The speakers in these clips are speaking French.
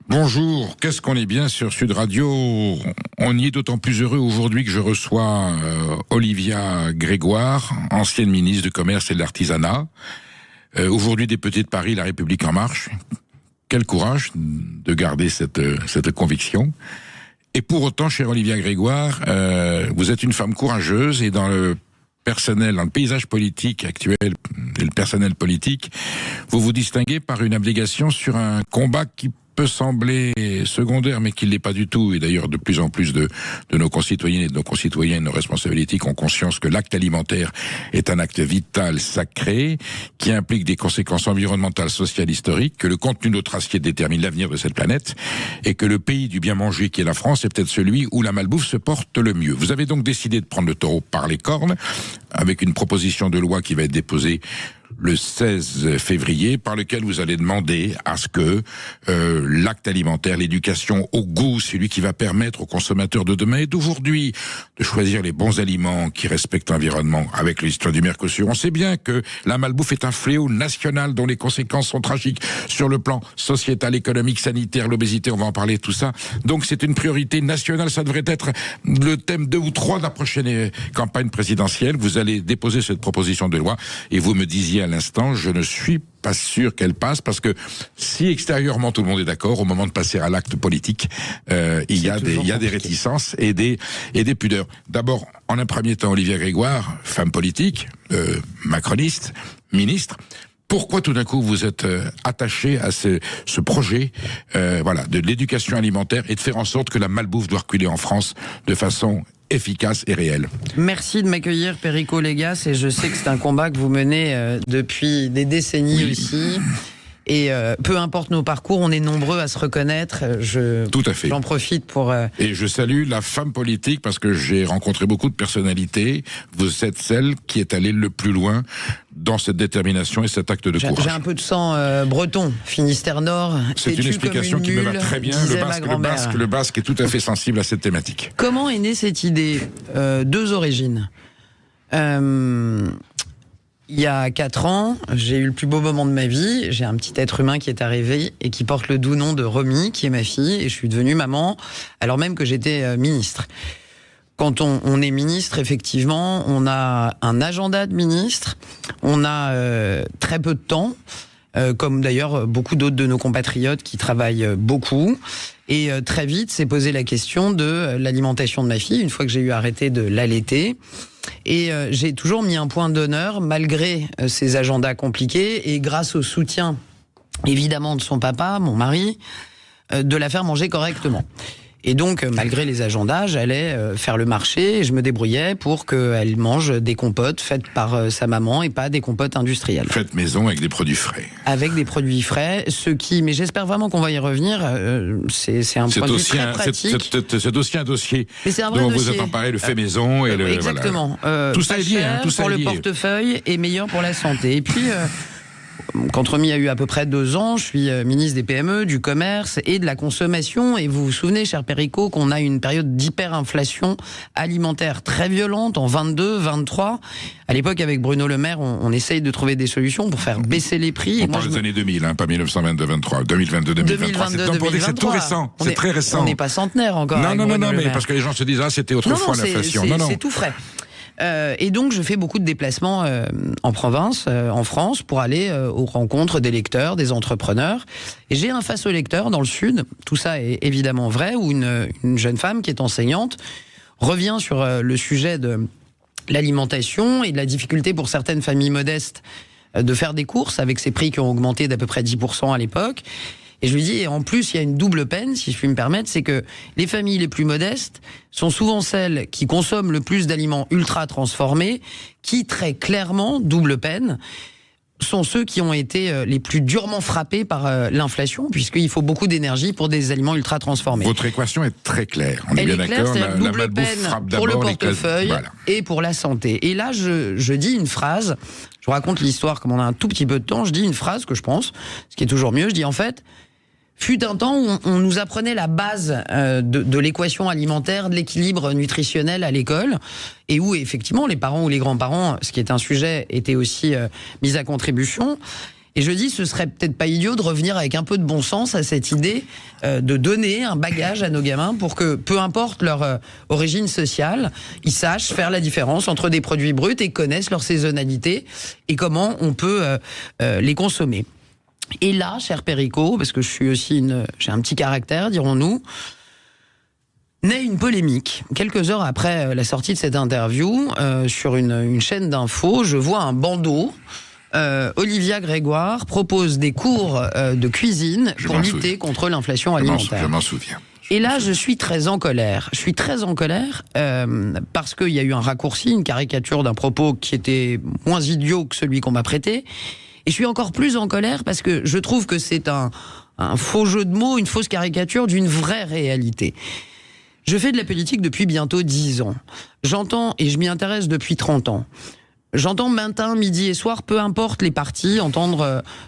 Bonjour, qu'est-ce qu'on est bien sur Sud Radio. On y est d'autant plus heureux aujourd'hui que je reçois Olivia Grégoire, ancienne ministre du Commerce et de l'Artisanat, aujourd'hui députée de Paris, La République En Marche. Quel courage de garder cette conviction. Et pour autant, chère Olivia Grégoire, vous êtes une femme courageuse et dans le paysage politique actuel, et le personnel politique, vous vous distinguez par une abnégation sur un combat qui peut sembler secondaire, mais qui ne l'est pas du tout. Et d'ailleurs, de plus en plus de nos concitoyennes et de nos concitoyens, nos responsabilités, ont conscience que l'acte alimentaire est un acte vital, sacré, qui implique des conséquences environnementales, sociales, historiques, que le contenu de notre assiette détermine l'avenir de cette planète, et que le pays du bien manger qui est la France est peut-être celui où la malbouffe se porte le mieux. Vous avez donc décidé de prendre le taureau par les cornes, avec une proposition de loi qui va être déposée le 16 février, par lequel vous allez demander à ce que l'acte alimentaire, l'éducation au goût, c'est lui qui va permettre aux consommateurs de demain et d'aujourd'hui de choisir les bons aliments qui respectent l'environnement. Avec l'histoire du Mercosur, on sait bien que la malbouffe est un fléau national dont les conséquences sont tragiques sur le plan sociétal, économique, sanitaire, l'obésité, on va en parler, tout ça. Donc c'est une priorité nationale, ça devrait être le thème 2 ou 3 de la prochaine campagne présidentielle. Vous allez déposer cette proposition de loi et vous me disiez à l'instant, je ne suis pas sûr qu'elle passe, parce que si extérieurement tout le monde est d'accord, au moment de passer à l'acte politique, il y a des réticences et des pudeurs. D'abord, en un premier temps, Olivia Grégoire, femme politique, macroniste, ministre. Pourquoi tout d'un coup vous êtes attachée à ce projet de l'éducation alimentaire et de faire en sorte que la malbouffe doit reculer en France de façon efficace et réelle? Merci de m'accueillir, Perico Légas, et je sais que c'est un combat que vous menez depuis des décennies aussi. Et peu importe nos parcours, on est nombreux à se reconnaître. Tout à fait. J'en profite pour... Et je salue la femme politique, parce que j'ai rencontré beaucoup de personnalités. Vous êtes celle qui est allée le plus loin dans cette détermination et cet acte de courage. J'ai un peu de sang breton, Finistère Nord. C'est une explication qui me va très bien. Le basque est tout à fait sensible à cette thématique. Comment est née cette idée? Deux origines. Il y a 4 ans, j'ai eu le plus beau moment de ma vie. J'ai un petit être humain qui est arrivé et qui porte le doux nom de Romy, qui est ma fille, et je suis devenue maman, alors même que j'étais ministre. Quand on est ministre, effectivement, on a un agenda de ministre, on a très peu de temps, comme d'ailleurs beaucoup d'autres de nos compatriotes qui travaillent beaucoup. Et très vite, s'est posé la question de l'alimentation de ma fille, une fois que j'ai eu arrêté de l'allaiter. Et j'ai toujours mis un point d'honneur, malgré ces agendas compliqués, et grâce au soutien, évidemment, de son papa, mon mari, de la faire manger correctement. Et donc, malgré les agendas, j'allais faire le marché et je me débrouillais pour qu'elle mange des compotes faites par sa maman et pas des compotes industrielles. Faites maison avec des produits frais. Avec des produits frais, mais j'espère vraiment qu'on va y revenir, c'est un point de vue très pratique. C'est aussi un dossier dont vous êtes emparé, le fait maison et le... Exactement. Voilà. Tout ça est lié. Tout ça pour est lié. Le portefeuille et meilleur pour la santé. Et puis... Quand Romy a eu à peu près 2 ans, je suis ministre des PME, du commerce et de la consommation. Et vous vous souvenez, cher Perico, qu'on a une période d'hyperinflation alimentaire très violente en 22, 23. À l'époque, avec Bruno Le Maire, on essaye de trouver des solutions pour faire baisser les prix. On parle des années 2000, pas 1922-23, 2022-2023. C'est tout récent, c'est très récent. On n'est pas centenaire encore. Non, mais parce que les gens se disent, c'était autrefois l'inflation. C'est tout frais. Et donc je fais beaucoup de déplacements en province, en France, pour aller aux rencontres des lecteurs, des entrepreneurs. Et j'ai un face au lecteur dans le sud, tout ça est évidemment vrai, où une jeune femme qui est enseignante revient sur le sujet de l'alimentation et de la difficulté pour certaines familles modestes de faire des courses avec ces prix qui ont augmenté d'à peu près 10% à l'époque. Et je lui dis, et en plus, il y a une double peine, si je puis me permettre, c'est que les familles les plus modestes sont souvent celles qui consomment le plus d'aliments ultra transformés, qui très clairement, double peine, sont ceux qui ont été les plus durement frappés par l'inflation, puisqu'il faut beaucoup d'énergie pour des aliments ultra transformés. Votre équation est très claire. On est bien d'accord. La double peine pour le portefeuille et pour la santé. Et là, je dis une phrase, je vous raconte l'histoire comme on a un tout petit peu de temps, je dis une phrase que je pense, ce qui est toujours mieux, je dis en fait... Fut un temps où on nous apprenait la base de l'équation alimentaire, de l'équilibre nutritionnel à l'école, et où effectivement les parents ou les grands-parents, ce qui est un sujet, étaient aussi mis à contribution. Et je dis, ce serait peut-être pas idiot de revenir avec un peu de bon sens à cette idée de donner un bagage à nos gamins pour que, peu importe leur origine sociale, ils sachent faire la différence entre des produits bruts et connaissent leur saisonnalité et comment on peut les consommer. Et là, cher Perico, parce que je suis aussi j'ai un petit caractère, dirons-nous, naît une polémique. Quelques heures après la sortie de cette interview, sur une chaîne d'infos, je vois un bandeau. Olivia Grégoire propose des cours de cuisine pour lutter contre l'inflation alimentaire. Je m'en souviens. Et là, je suis très en colère. Je suis très en colère parce qu'il y a eu un raccourci, une caricature d'un propos qui était moins idiot que celui qu'on m'a prêté. Et je suis encore plus en colère parce que je trouve que c'est un faux jeu de mots, une fausse caricature d'une vraie réalité. Je fais de la politique depuis bientôt 10 ans. J'entends, et je m'y intéresse depuis 30 ans, j'entends matin, midi et soir, peu importe les partis,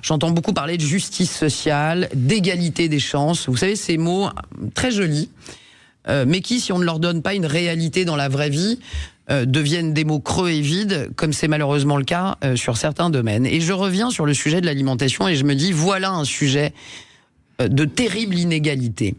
j'entends beaucoup parler de justice sociale, d'égalité des chances. Vous savez, ces mots très jolis, mais qui, si on ne leur donne pas une réalité dans la vraie vie, deviennent des mots creux et vides, comme c'est malheureusement le cas sur certains domaines. Et je reviens sur le sujet de l'alimentation et je me dis, voilà un sujet de terrible inégalité.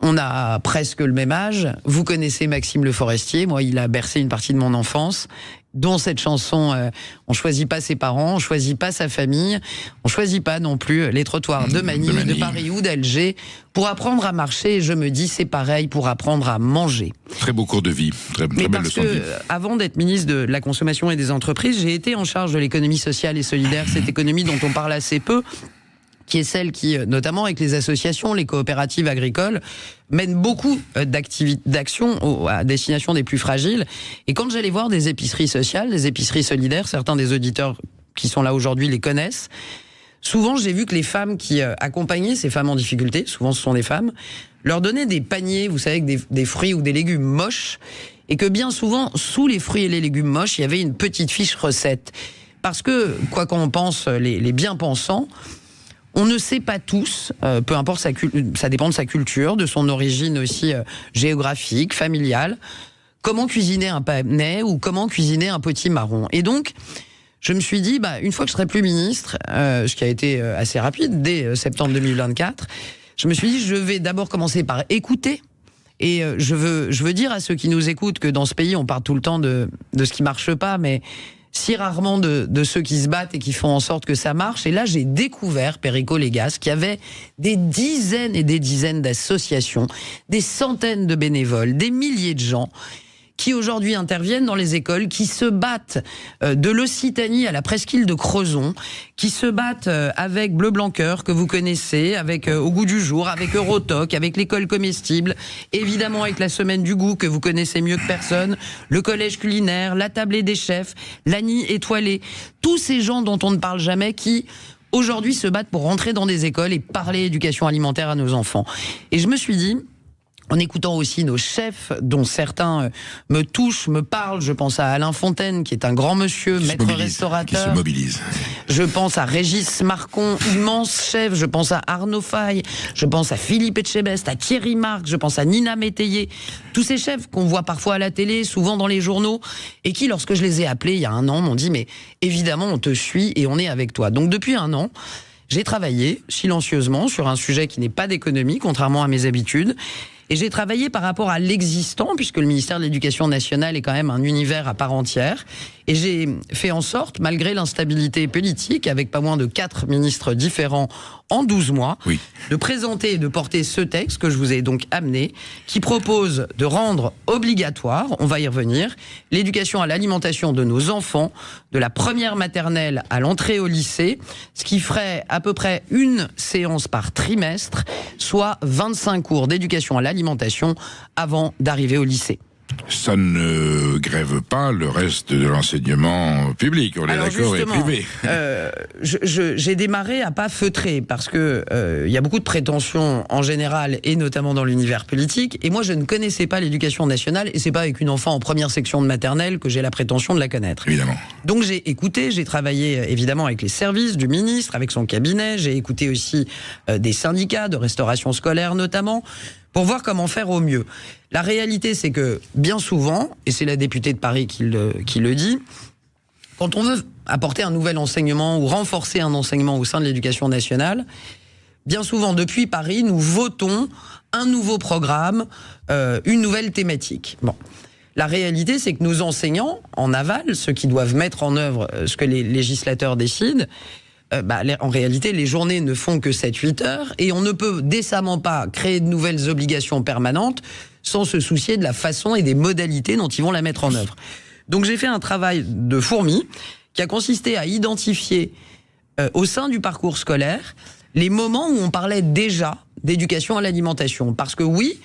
On a presque le même âge. Vous connaissez Maxime Le Forestier. Moi, il a bercé une partie de mon enfance, dont cette chanson on choisit pas ses parents, on choisit pas sa famille, on choisit pas non plus les trottoirs de Manille, de Paris ou d'Alger. Pour apprendre à marcher, je me dis, c'est pareil pour apprendre à manger. Très beau cours de vie, très belle leçon de vie. Avant d'être ministre de la Consommation et des Entreprises, j'ai été en charge de l'économie sociale et solidaire, cette économie dont on parle assez peu, qui est celle qui, notamment avec les associations, les coopératives agricoles, mène beaucoup d'actions à destination des plus fragiles. Et quand j'allais voir des épiceries sociales, des épiceries solidaires, certains des auditeurs qui sont là aujourd'hui les connaissent, souvent j'ai vu que les femmes qui accompagnaient ces femmes en difficulté, souvent ce sont des femmes, leur donnaient des paniers, vous savez, avec des fruits ou des légumes moches, et que bien souvent, sous les fruits et les légumes moches, il y avait une petite fiche recette. Parce que, quoi qu'on pense, les bien-pensants, on ne sait pas tous, peu importe ça dépend de sa culture, de son origine aussi géographique, familiale, comment cuisiner un panais ou comment cuisiner un potimarron. Et donc, je me suis dit, une fois que je serai plus ministre, ce qui a été assez rapide, dès septembre 2024, je me suis dit, je vais d'abord commencer par écouter. Et je veux dire à ceux qui nous écoutent que dans ce pays, on parle tout le temps de ce qui marche pas, mais si rarement de ceux qui se battent et qui font en sorte que ça marche. Et là, j'ai découvert, Perico Légas, qu'il y avait des dizaines et des dizaines d'associations, des centaines de bénévoles, des milliers de gens qui aujourd'hui interviennent dans les écoles, qui se battent de l'Occitanie à la presqu'île de Crozon, qui se battent avec Bleu Blanc Cœur, que vous connaissez, avec Au Goût du Jour, avec Eurotoc, avec l'école comestible, évidemment avec la Semaine du Goût, que vous connaissez mieux que personne, le collège culinaire, la tablée des chefs, l'Annie étoilée, tous ces gens dont on ne parle jamais qui aujourd'hui se battent pour rentrer dans des écoles et parler éducation alimentaire à nos enfants. Et je me suis dit, en écoutant aussi nos chefs, dont certains me touchent, me parlent. Je pense à Alain Fontaine, qui est un grand monsieur, maître restaurateur. Qui se mobilise. Je pense à Régis Marcon, immense chef. Je pense à Arnaud Faye. Je pense à Philippe Etchebest, à Thierry Marc. Je pense à Nina Métayer. Tous ces chefs qu'on voit parfois à la télé, souvent dans les journaux, et qui, lorsque je les ai appelés il y a un an, m'ont dit « Mais évidemment, on te suit et on est avec toi ». Donc depuis un an, j'ai travaillé silencieusement sur un sujet qui n'est pas d'économie, contrairement à mes habitudes. Et j'ai travaillé par rapport à l'existant, puisque le ministère de l'Éducation nationale est quand même un univers à part entière. Et j'ai fait en sorte, malgré l'instabilité politique, avec pas moins de 4 ministres différents en 12 mois, oui, de présenter et de porter ce texte que je vous ai donc amené, qui propose de rendre obligatoire, on va y revenir, l'éducation à l'alimentation de nos enfants, de la première maternelle à l'entrée au lycée, ce qui ferait à peu près une séance par trimestre, soit 25 cours d'éducation à l'alimentation avant d'arriver au lycée. Ça ne grève pas le reste de l'enseignement public, on est d'accord, et privé. J'ai démarré à pas feutrer, parce que y a beaucoup de prétentions en général, et notamment dans l'univers politique, et moi je ne connaissais pas l'éducation nationale, et c'est pas avec une enfant en première section de maternelle que j'ai la prétention de la connaître. Évidemment. Donc j'ai écouté, j'ai travaillé évidemment avec les services du ministre, avec son cabinet, j'ai écouté aussi des syndicats de restauration scolaire notamment, pour voir comment faire au mieux. La réalité, c'est que bien souvent, et c'est la députée de Paris qui le dit, quand on veut apporter un nouvel enseignement ou renforcer un enseignement au sein de l'éducation nationale, bien souvent, depuis Paris, nous votons un nouveau programme, une nouvelle thématique. Bon. La réalité, c'est que nos enseignants, en aval, ceux qui doivent mettre en œuvre ce que les législateurs décident, en réalité, les journées ne font que 7-8 heures et on ne peut décemment pas créer de nouvelles obligations permanentes sans se soucier de la façon et des modalités dont ils vont la mettre en œuvre. Donc j'ai fait un travail de fourmi qui a consisté à identifier au sein du parcours scolaire les moments où on parlait déjà d'éducation à l'alimentation. Parce que oui,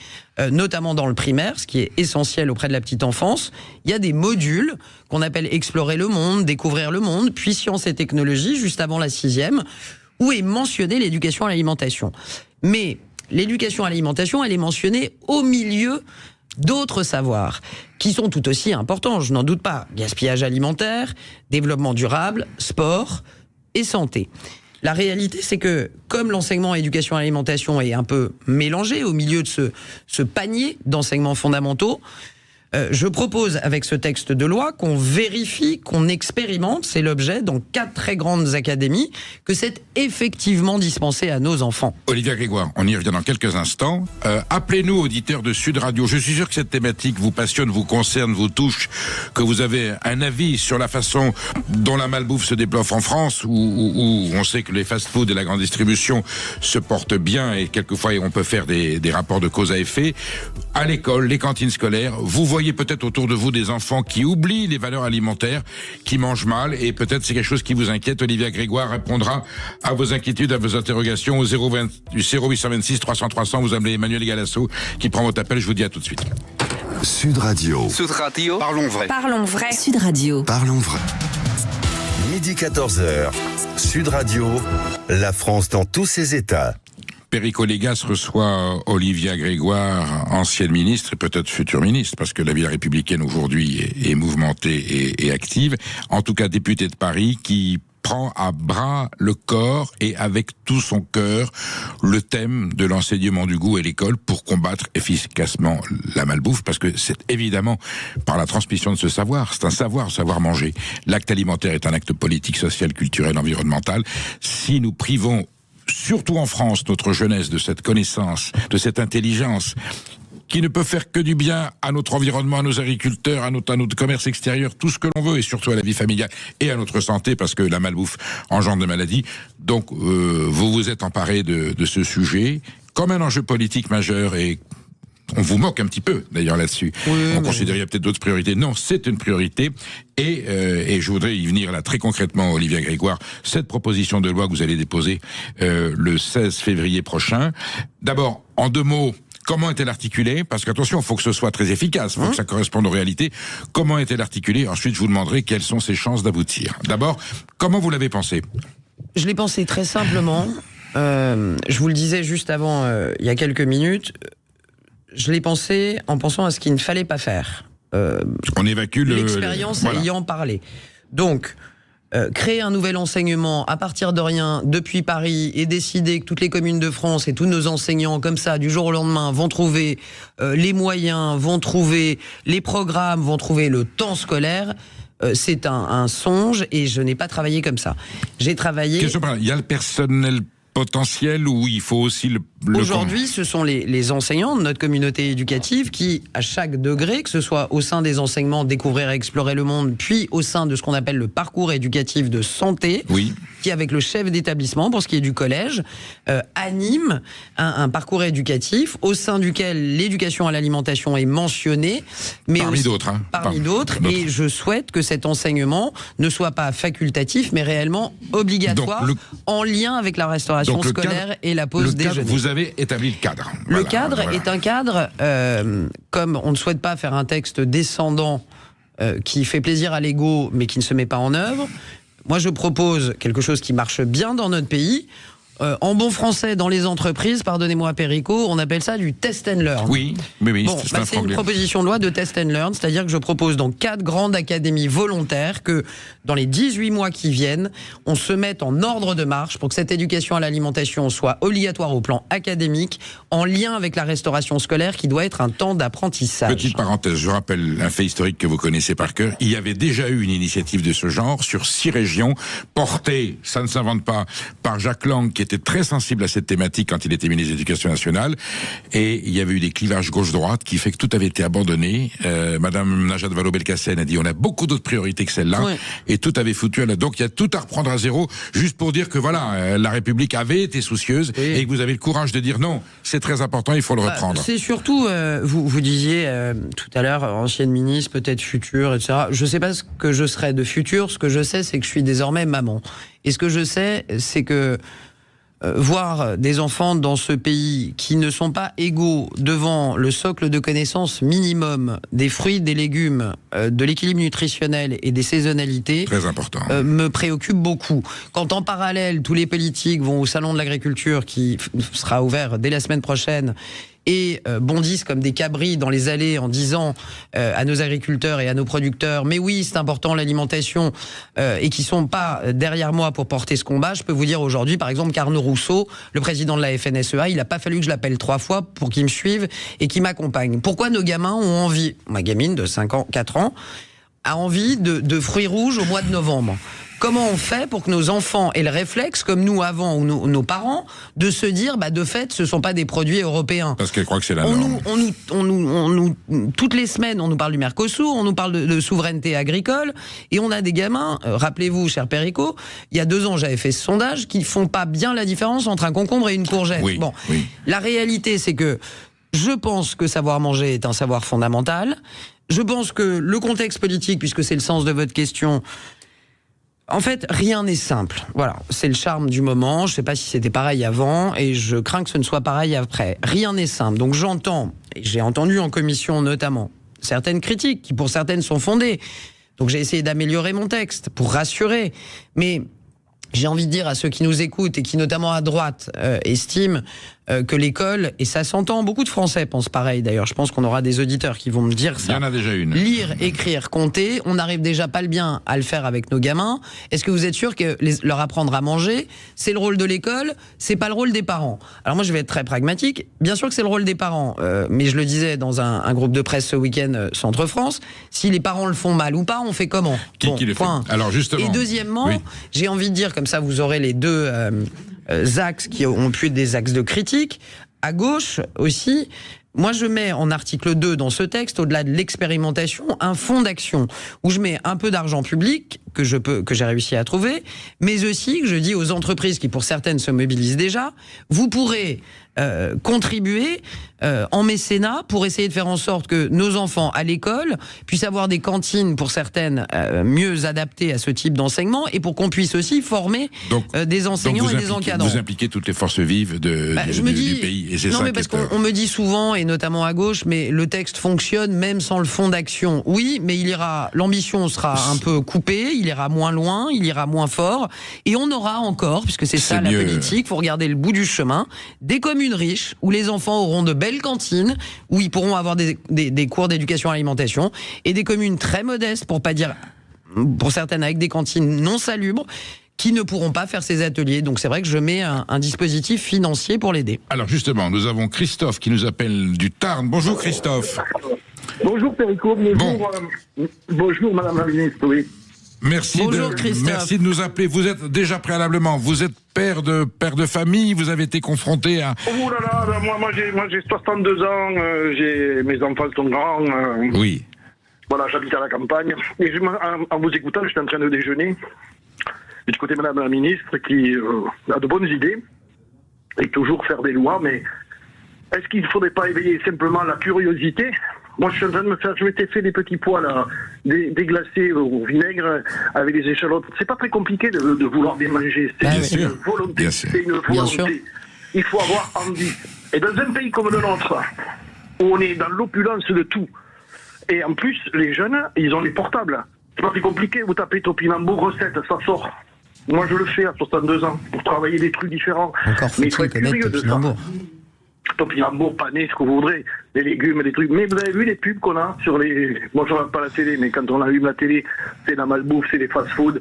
notamment dans le primaire, ce qui est essentiel auprès de la petite enfance, il y a des modules qu'on appelle explorer le monde, découvrir le monde, puis sciences et technologies, juste avant la 6e, où est mentionnée l'éducation à l'alimentation. Mais l'éducation à l'alimentation, elle est mentionnée au milieu d'autres savoirs qui sont tout aussi importants, je n'en doute pas. Gaspillage alimentaire, développement durable, sport et santé. La réalité, c'est que comme l'enseignement éducation à l'alimentation est un peu mélangé au milieu de ce panier d'enseignements fondamentaux, je propose avec ce texte de loi qu'on vérifie, qu'on expérimente, c'est l'objet, dans 4 très grandes académies, que c'est effectivement dispensé à nos enfants. Olivia Grégoire, on y revient dans quelques instants. Appelez-nous, auditeurs de Sud Radio. Je suis sûr que cette thématique vous passionne, vous concerne, vous touche, que vous avez un avis sur la façon dont la malbouffe se déploie en France, où on sait que les fast-foods et la grande distribution se portent bien et quelquefois on peut faire des rapports de cause à effet. À l'école, les cantines scolaires, vous voyez peut-être autour de vous des enfants qui oublient les valeurs alimentaires, qui mangent mal, et peut-être c'est quelque chose qui vous inquiète. Olivia Grégoire répondra à vos inquiétudes, à vos interrogations au 0826 300 300. Vous appelez Emmanuel Galasso qui prend votre appel. Je vous dis à tout de suite. Sud Radio. Sud Radio. Parlons vrai. Parlons vrai. Sud Radio. Parlons vrai. Midi 14h. Sud Radio. La France dans tous ses états. Perico Légas reçoit Olivia Grégoire, ancienne ministre et peut-être future ministre, parce que la vie républicaine aujourd'hui est mouvementée et active. En tout cas, députée de Paris, qui prend à bras le corps et avec tout son cœur le thème de l'enseignement du goût à l'école pour combattre efficacement la malbouffe, parce que c'est évidemment par la transmission de ce savoir, c'est un savoir manger. L'acte alimentaire est un acte politique, social, culturel, environnemental. Si nous privons surtout en France, notre jeunesse, de cette connaissance, de cette intelligence, qui ne peut faire que du bien à notre environnement, à nos agriculteurs, à notre commerce extérieur, tout ce que l'on veut, et surtout à la vie familiale et à notre santé, parce que la malbouffe engendre des maladies. Donc, vous vous êtes emparé de ce sujet comme un enjeu politique majeur, et on vous moque un petit peu, d'ailleurs, là-dessus. Oui, on considérait peut-être d'autres priorités. Non, c'est une priorité. Et je voudrais y venir là très concrètement, Olivia Grégoire. Cette proposition de loi que vous allez déposer le 16 février prochain. D'abord, en 2 mots, comment est-elle articulée? Parce qu'attention, il faut que ce soit très efficace, il faut que ça corresponde aux réalités. Comment est-elle articulée? Ensuite, je vous demanderai quelles sont ses chances d'aboutir. D'abord, comment vous l'avez pensée? Je l'ai pensée très simplement. Je vous le disais juste avant, il y a quelques minutes. Je l'ai pensé en pensant à ce qu'il ne fallait pas faire. On évacue l'expérience ayant parlé. Donc, créer un nouvel enseignement à partir de rien, depuis Paris, et décider que toutes les communes de France et tous nos enseignants, comme ça, du jour au lendemain, vont trouver les moyens, vont trouver les programmes, vont trouver le temps scolaire, c'est un songe, et je n'ai pas travaillé comme ça. J'ai travaillé... Il y a le personnel potentiel, où il faut aussi le Aujourd'hui, ce sont les enseignants de notre communauté éducative qui, à chaque degré, que ce soit au sein des enseignements découvrir et explorer le monde, puis au sein de ce qu'on appelle le parcours éducatif de santé, qui, avec le chef d'établissement, pour ce qui est du collège, anime un parcours éducatif au sein duquel l'éducation à l'alimentation est mentionnée, mais parmi d'autres. Parmi d'autres. Et je souhaite que cet enseignement ne soit pas facultatif, mais réellement obligatoire, en lien avec la restauration scolaire et la pause déjeuner. Vous avez établi le cadre. Le cadre est un cadre, comme on ne souhaite pas faire un texte descendant qui fait plaisir à l'ego, mais qui ne se met pas en œuvre. Moi, je propose quelque chose qui marche bien dans notre pays. En bon français, dans les entreprises, pardonnez-moi Perico, on appelle ça du test and learn. Oui, bon, c'est une proposition de loi de test and learn, c'est-à-dire que je propose dans 4 grandes académies volontaires que dans les 18 mois qui viennent, on se mette en ordre de marche pour que cette éducation à l'alimentation soit obligatoire au plan académique, en lien avec la restauration scolaire qui doit être un temps d'apprentissage. Petite parenthèse, je rappelle un fait historique que vous connaissez par cœur. Il y avait déjà eu une initiative de ce genre sur 6 régions, portée, ça ne s'invente pas, par Jacques Lang, qui était très sensible à cette thématique quand il était ministre de l'Éducation nationale, et il y avait eu des clivages gauche-droite qui fait que tout avait été abandonné. Madame Najat Vallaud-Belkacem a dit on a beaucoup d'autres priorités que celle-là, oui. Et tout avait foutu à la... Donc il y a tout à reprendre à zéro, juste pour dire que voilà, la République avait été soucieuse, oui. Et que vous avez le courage de dire non, c'est très important, il faut le reprendre. C'est surtout, vous disiez tout à l'heure, ancienne ministre, peut-être future, etc. Je ne sais pas ce que je serai de futur, ce que je sais c'est que je suis désormais maman. Et ce que je sais, c'est que voir des enfants dans ce pays qui ne sont pas égaux devant le socle de connaissances minimum des fruits, des légumes, de l'équilibre nutritionnel et des saisonnalités, très important, me préoccupe beaucoup. Quand en parallèle, tous les politiques vont au salon de l'agriculture qui sera ouvert dès la semaine prochaine et bondissent comme des cabris dans les allées en disant à nos agriculteurs et à nos producteurs mais oui c'est important l'alimentation et qui sont pas derrière moi pour porter ce combat, je peux vous dire aujourd'hui par exemple qu'Arnaud Rousseau, le président de la FNSEA, il n'a pas fallu que je l'appelle 3 fois pour qu'il me suive et qu'il m'accompagne. Pourquoi nos gamins ont envie, ma gamine de 4 ans a envie de fruits rouges au mois de novembre? Comment on fait pour que nos enfants aient le réflexe, comme nous avant, ou nos parents, de se dire, de fait, ce ne sont pas des produits européens. Parce qu'elles croient que c'est la norme. Toutes les semaines, on nous parle du Mercosur, on nous parle de souveraineté agricole, et on a des gamins, rappelez-vous, cher Perico, il y a 2 ans, j'avais fait ce sondage, qui ne font pas bien la différence entre un concombre et une courgette. Oui, bon, oui. La réalité, c'est que je pense que savoir manger est un savoir fondamental. Je pense que le contexte politique, puisque c'est le sens de votre question... En fait, rien n'est simple. Voilà, c'est le charme du moment. Je ne sais pas si c'était pareil avant et je crains que ce ne soit pareil après. Rien n'est simple. Donc j'entends, et j'ai entendu en commission notamment, certaines critiques qui pour certaines sont fondées. Donc j'ai essayé d'améliorer mon texte pour rassurer. Mais j'ai envie de dire à ceux qui nous écoutent et qui notamment à droite estiment que l'école, et ça s'entend, beaucoup de Français pensent pareil d'ailleurs, je pense qu'on aura des auditeurs qui vont me dire ça. Il y en a déjà une. Lire, écrire, compter, on n'arrive déjà pas le bien à le faire avec nos gamins. Est-ce que vous êtes sûr que leur apprendre à manger, c'est le rôle de l'école, c'est pas le rôle des parents? Alors moi je vais être très pragmatique, bien sûr que c'est le rôle des parents, mais je le disais dans un groupe de presse ce week-end Centre France, si les parents le font mal ou pas, on fait comment? Qui le fait? Alors justement. Et deuxièmement, oui. J'ai envie de dire, comme ça vous aurez les 2 axes qui ont pu être des axes de critique. À gauche aussi, moi je mets en article 2 dans ce texte, au-delà de l'expérimentation, un fonds d'action où je mets un peu d'argent public que j'ai réussi à trouver, mais aussi que je dis aux entreprises qui pour certaines se mobilisent déjà, vous pourrez contribuer en mécénat pour essayer de faire en sorte que nos enfants à l'école puissent avoir des cantines pour certaines mieux adaptées à ce type d'enseignement et pour qu'on puisse aussi former des enseignants et des encadrants. Vous impliquez toutes les forces vives du pays et c'est non, ça mais parce qu'on me dit souvent et notamment à gauche, mais le texte fonctionne même sans le fonds d'action. Oui, mais l'ambition sera un peu coupée, il ira moins loin, il ira moins fort et on aura encore, puisque c'est ça la politique, faut regarder le bout du chemin, des communes riches où les enfants auront de belles cantines, où ils pourront avoir des cours d'éducation à l'alimentation, et des communes très modestes, pour pas dire pour certaines avec des cantines non salubres, qui ne pourront pas faire ces ateliers. Donc c'est vrai que je mets un dispositif financier pour l'aider. Alors justement, nous avons Christophe qui nous appelle du Tarn. Bonjour Christophe. Bonjour Perico, bonjour Madame la Ministre, oui. Merci de nous appeler. Vous êtes déjà préalablement, vous êtes père de famille, vous avez été confronté à... Oh là là, moi j'ai 62 ans, mes enfants sont grands. Oui. Voilà, j'habite à la campagne. Et en vous écoutant, j'étais en train de déjeuner. Et du côté Madame la Ministre qui a de bonnes idées et toujours faire des lois, mais est-ce qu'il ne faudrait pas éveiller simplement la curiosité? Moi, je suis en train de je m'étais fait des petits pois là, déglacés au vinaigre avec des échalotes. C'est pas très compliqué de vouloir bien manger. C'est une volonté. C'est une volonté. Il faut avoir envie. Et dans un pays comme le nôtre, où on est dans l'opulence de tout, et en plus, les jeunes, ils ont les portables. C'est pas très compliqué. Vous tapez Topinambour recette, ça sort. Moi, je le fais à 62 ans pour travailler des trucs différents. Encore Mais il faut faut-il être connaître curieux de ça. Topinambour. Topinambour, pané, ce que vous voudrez, des légumes, des trucs. Mais vous avez vu les pubs qu'on a sur les... Moi, je regarde pas la télé, mais quand on allume la télé, c'est la malbouffe, c'est les fast-food.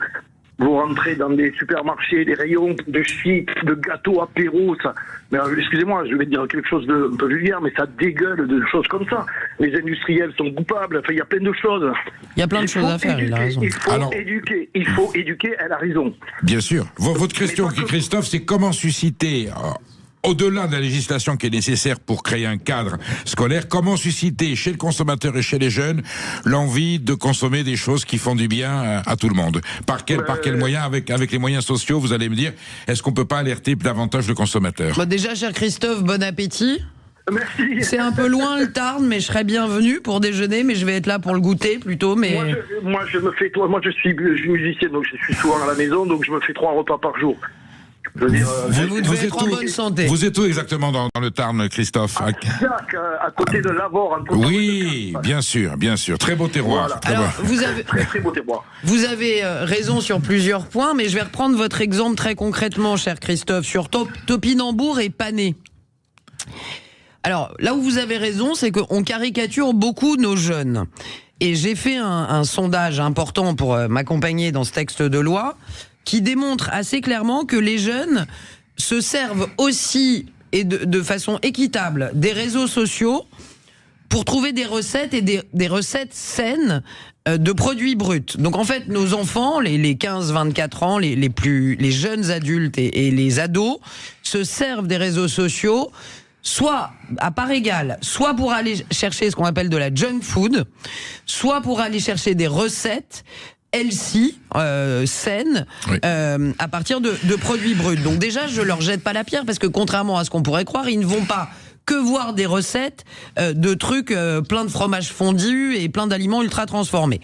Vous rentrez dans des supermarchés, des rayons de chips, de gâteaux, apéros, ça. Mais excusez-moi, je vais dire quelque chose de un peu vulgaire, mais ça dégueule de choses comme ça. Les industriels sont coupables, enfin, il y a plein de choses. Il y a plein de choses à faire, il a raison. Il faut éduquer, elle a raison. Bien sûr. Votre question, Mais pas que- Christophe, c'est comment susciter, au-delà de la législation qui est nécessaire pour créer un cadre scolaire, comment susciter chez le consommateur et chez les jeunes l'envie de consommer des choses qui font du bien à tout le monde. Par quel moyen, avec les moyens sociaux, vous allez me dire, est-ce qu'on peut pas alerter davantage le consommateur? Bon, déjà, cher Christophe, bon appétit. Merci. C'est un peu loin le Tarn, mais je serais bienvenue pour déjeuner, mais je vais être là pour le goûter plutôt. Mais Moi, je suis musicien, donc je suis souvent à la maison, donc je me fais 3 repas par jour. Je veux dire, vous devez être en bonne santé. Vous êtes où exactement dans le Tarn, Christophe? à Fiac, à côté de Lavore. Oui, bien sûr. Très beau terroir. Voilà. Très Alors, beau. Très beau terroir. vous avez raison sur plusieurs points, mais je vais reprendre votre exemple très concrètement, cher Christophe, sur Topinambour et pané. Alors, là où vous avez raison, c'est qu'on caricature beaucoup nos jeunes. Et j'ai fait un sondage important pour m'accompagner dans ce texte de loi, qui démontre assez clairement que les jeunes se servent aussi, et de façon équitable, des réseaux sociaux pour trouver des recettes et des recettes saines de produits bruts. Donc en fait, nos enfants, les 15-24 ans, les jeunes adultes et les ados, se servent des réseaux sociaux soit à part égale, soit pour aller chercher ce qu'on appelle de la junk food, soit pour aller chercher des recettes healthy, saines, Oui. à partir de produits bruts. Donc déjà, je leur jette pas la pierre, parce que contrairement à ce qu'on pourrait croire, ils ne vont pas que voir des recettes de trucs plein de fromage fondu et plein d'aliments ultra transformés.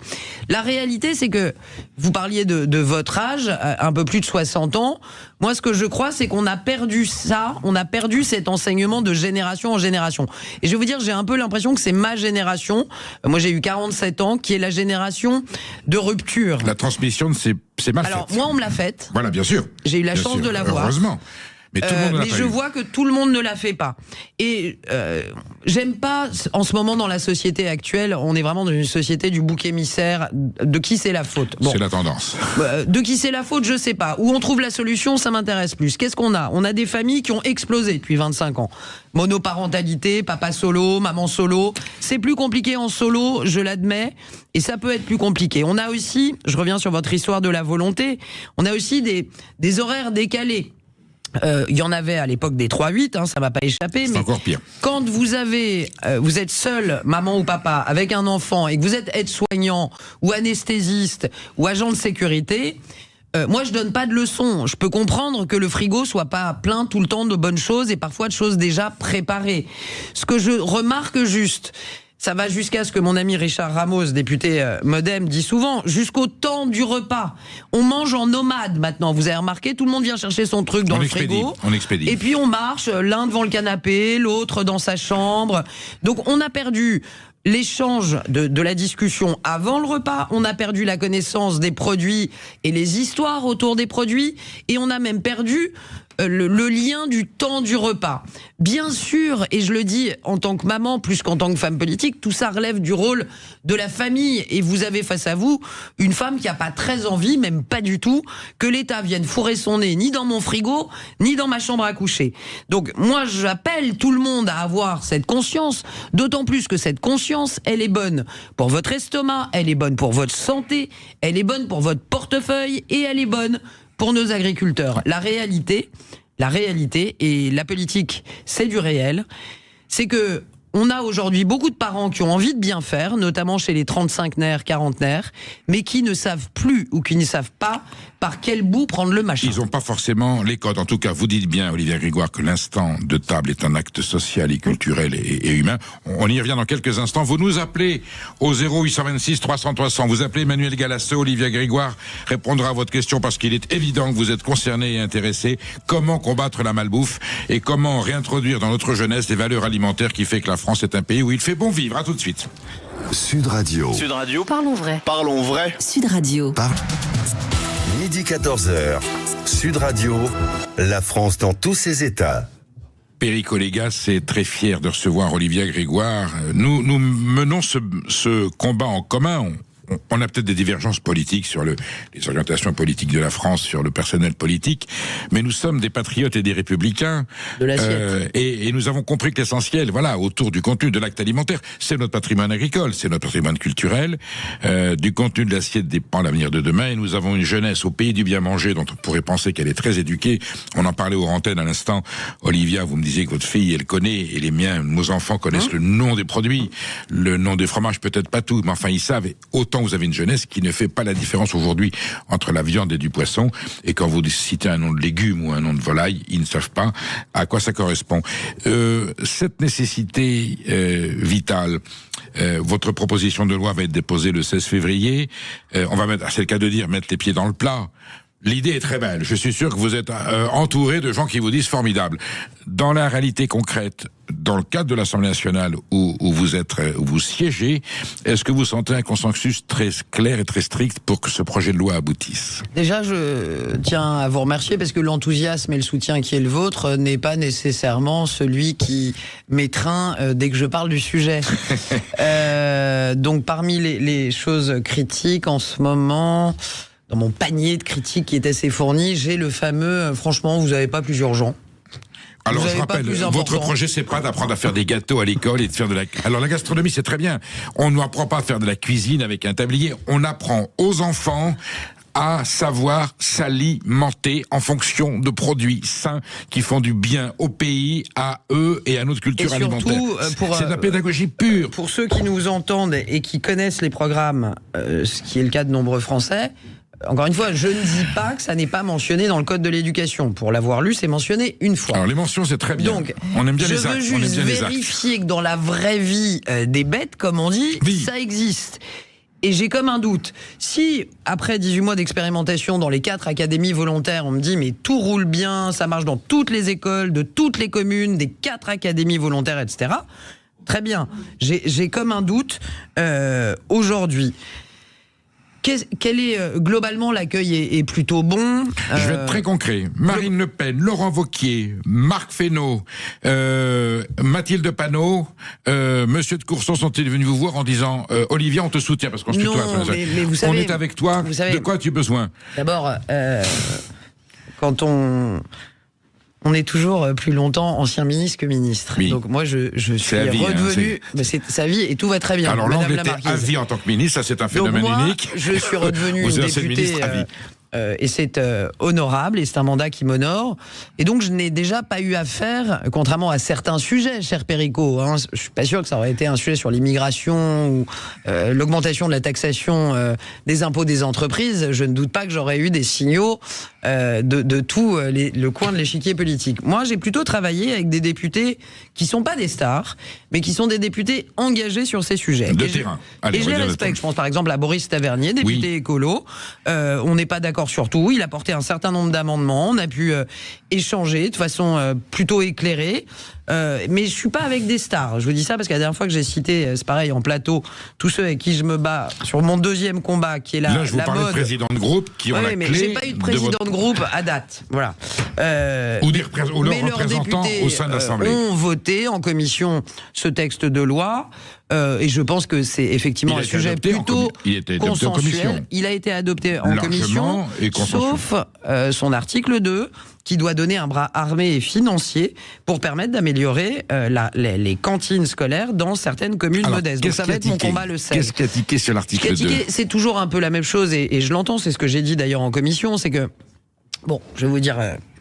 La réalité, c'est que vous parliez de votre âge, un peu plus de 60 ans. Moi, ce que je crois, c'est qu'on a perdu ça, on a perdu cet enseignement de génération en génération. Et je vais vous dire, j'ai un peu l'impression que c'est ma génération, moi j'ai eu 47 ans, qui est la génération de rupture. La transmission, c'est mal Alors, faite. moi, on me l'a faite. Voilà, bien sûr. J'ai eu la Bien chance sûr. de l'avoir. Heureusement. Mais tout le monde ne l'a mais pas je eu. vois que tout le monde ne la fait pas. Et j'aime pas, en ce moment dans la société actuelle, on est vraiment dans une société du bouc émissaire, de qui c'est la faute. Bon, C'est la tendance. de qui c'est la faute, je sais pas. Où on trouve la solution, ça m'intéresse plus. Qu'est-ce qu'on a? On a des familles qui ont explosé depuis 25 ans. Monoparentalité, papa solo, maman solo. C'est plus compliqué en solo, je l'admets, et ça peut être plus compliqué. On a aussi, je reviens sur votre histoire de la volonté, on a aussi des horaires décalés. Il y en avait à l'époque des 3-8, hein, ça m'a pas échappé. C'est Mais encore pire. quand vous êtes seul, maman ou papa, avec un enfant, et que vous êtes aide-soignant ou anesthésiste ou agent de sécurité, moi je donne pas de leçons. Je peux comprendre que le frigo soit pas plein tout le temps de bonnes choses et parfois de choses déjà préparées. Ce que je remarque juste, ça va jusqu'à ce que mon ami Richard Ramos, député Modem, dit souvent, jusqu'au temps du repas. On mange en nomade maintenant. Vous avez remarqué, tout le monde vient chercher son truc dans le frigo. On expédie. Et puis on marche, l'un devant le canapé, l'autre dans sa chambre. Donc on a perdu l'échange de la discussion avant le repas, on a perdu la connaissance des produits et les histoires autour des produits, et on a même perdu le lien du temps du repas. Bien sûr, et je le dis en tant que maman plus qu'en tant que femme politique, tout ça relève du rôle de la famille, et vous avez face à vous une femme qui n'a pas très envie, même pas du tout, que l'État vienne fourrer son nez ni dans mon frigo, ni dans ma chambre à coucher. Donc moi j'appelle tout le monde à avoir cette conscience, d'autant plus que cette conscience, elle est bonne pour votre estomac, elle est bonne pour votre santé, elle est bonne pour votre portefeuille, et elle est bonne pour nos agriculteurs. La réalité, et la politique, c'est du réel, c'est que on a aujourd'hui beaucoup de parents qui ont envie de bien faire, notamment chez les 35-naires, 40-naires, mais qui ne savent plus ou qui ne savent pas par quel bout prendre le machin. Ils n'ont pas forcément les codes. En tout cas, vous dites bien, Olivier Grégoire, que l'instant de table est un acte social et culturel et humain. On y revient dans quelques instants. Vous nous appelez au 0826 300 300. Vous appelez Emmanuel Galasso. Olivier Grégoire répondra à votre question parce qu'il est évident que vous êtes concerné et intéressé. Comment combattre la malbouffe et comment réintroduire dans notre jeunesse les valeurs alimentaires qui fait que la France est un pays où il fait bon vivre. À tout de suite. Sud Radio. Sud Radio. Parlons vrai. Parlons vrai. Sud Radio. Midi 14h, Sud Radio, la France dans tous ses états. Perico Légas est très fier de recevoir Olivia Grégoire. Nous menons ce combat en commun. On a peut-être des divergences politiques sur les orientations politiques de la France, sur le personnel politique, mais nous sommes des patriotes et des républicains. De l'assiette. Et nous avons compris que l'essentiel, voilà, autour du contenu de l'acte alimentaire, c'est notre patrimoine agricole, c'est notre patrimoine culturel. Du contenu de l'assiette dépend l'avenir de demain, et nous avons une jeunesse au pays du bien manger dont on pourrait penser qu'elle est très éduquée. On en parlait aux antennes à l'instant. Olivia, vous me disiez que votre fille, elle connaît, et les miens, nos enfants connaissent le nom des produits, le nom des fromages, peut-être pas tout, mais enfin ils savent. Et autant vous avez une jeunesse qui ne fait pas la différence aujourd'hui entre la viande et du poisson, et quand vous citez un nom de légume ou un nom de volaille, ils ne savent pas à quoi ça correspond. Cette nécessité vitale, votre proposition de loi va être déposée le 16 février. On va mettre, c'est le cas de dire, mettre les pieds dans le plat. L'idée est très belle. Je suis sûr que vous êtes entouré de gens qui vous disent formidable. Dans la réalité concrète, dans le cadre de l'Assemblée nationale où vous siégez, est-ce que vous sentez un consensus très clair et très strict pour que ce projet de loi aboutisse? Déjà, je tiens à vous remercier parce que l'enthousiasme et le soutien qui est le vôtre n'est pas nécessairement celui qui m'étreint dès que je parle du sujet. Donc, parmi les choses critiques en ce moment, dans mon panier de critiques qui est assez fourni, j'ai le fameux, franchement, vous n'avez pas plus urgent. Alors je rappelle, votre projet c'est pas d'apprendre à faire des gâteaux à l'école et de faire de la... Alors la gastronomie c'est très bien, on n'apprend pas à faire de la cuisine avec un tablier, on apprend aux enfants à savoir s'alimenter en fonction de produits sains qui font du bien au pays, à eux et à notre culture alimentaire. C'est de la pédagogie pure. Pour ceux qui nous entendent et qui connaissent les programmes, ce qui est le cas de nombreux Français, encore une fois, je ne dis pas que ça n'est pas mentionné dans le Code de l'éducation. Pour l'avoir lu, c'est mentionné une fois. Alors les mentions, c'est très bien. Donc, on aime bien je les actes. veux juste vérifier que dans la vraie vie des bêtes, comme on dit, ça existe. Et j'ai comme un doute. Si, après 18 mois d'expérimentation dans les 4 académies volontaires, on me dit mais tout roule bien, ça marche dans toutes les écoles, de toutes les communes, des 4 académies volontaires, etc. Très bien. J'ai comme un doute aujourd'hui. Quel est globalement l'accueil est plutôt bon. Je vais être très concret. Marine Le Pen, Laurent Wauquiez, Marc Fesneau, Mathilde Panot, Monsieur de Courson sont-ils venus vous voir en disant Olivia, on te soutient parce qu'on se tutoie. Mais vous savez, on est avec toi. Vous savez, de quoi as-tu besoin? D'abord, quand on est toujours plus longtemps ancien ministre que ministre. Oui. Donc moi, je suis redevenu... c'est sa vie et tout va très bien. Alors là, on était à vie en tant que ministre, ça c'est un phénomène unique. Je suis redevenu une députée... et c'est honorable et c'est un mandat qui m'honore. Et donc je n'ai déjà pas eu affaire, contrairement à certains sujets, cher Perico, hein, je suis pas sûr que ça aurait été un sujet sur l'immigration ou l'augmentation de la taxation des impôts des entreprises. Je ne doute pas que j'aurais eu des signaux de tout le coin de l'échiquier politique. Moi, j'ai plutôt travaillé avec des députés qui sont pas des stars, mais qui sont des députés engagés sur ces sujets. De terrain. Allez, et je les respecte. Je pense par exemple à Boris Tavernier, député écolo. On n'est pas d'accord sur tout. Il a porté un certain nombre d'amendements. On a pu échanger de façon plutôt éclairée. Mais je suis pas avec des stars. Je vous dis ça parce que la dernière fois que j'ai cité, c'est pareil, en plateau, tous ceux avec qui je me bats sur mon deuxième combat, qui est la mode. Là, je vous parlais de président de groupe qui ont la mais clé. j'ai pas eu de président de groupe à date. Voilà. Ou leurs représentants au sein de l'Assemblée. Ont voté en commission ce texte de loi. Et je pense que c'est effectivement un sujet plutôt consensuel. Il a été adopté en commission, sauf son article 2, qui doit donner un bras armé et financier pour permettre d'améliorer les cantines scolaires dans certaines communes modestes. Donc ça va être mon combat le 16. Qu'est-ce qui a tiqué sur l'article 2 ? C'est toujours un peu la même chose, et je l'entends, c'est ce que j'ai dit d'ailleurs en commission, c'est que, bon, je vais vous dire...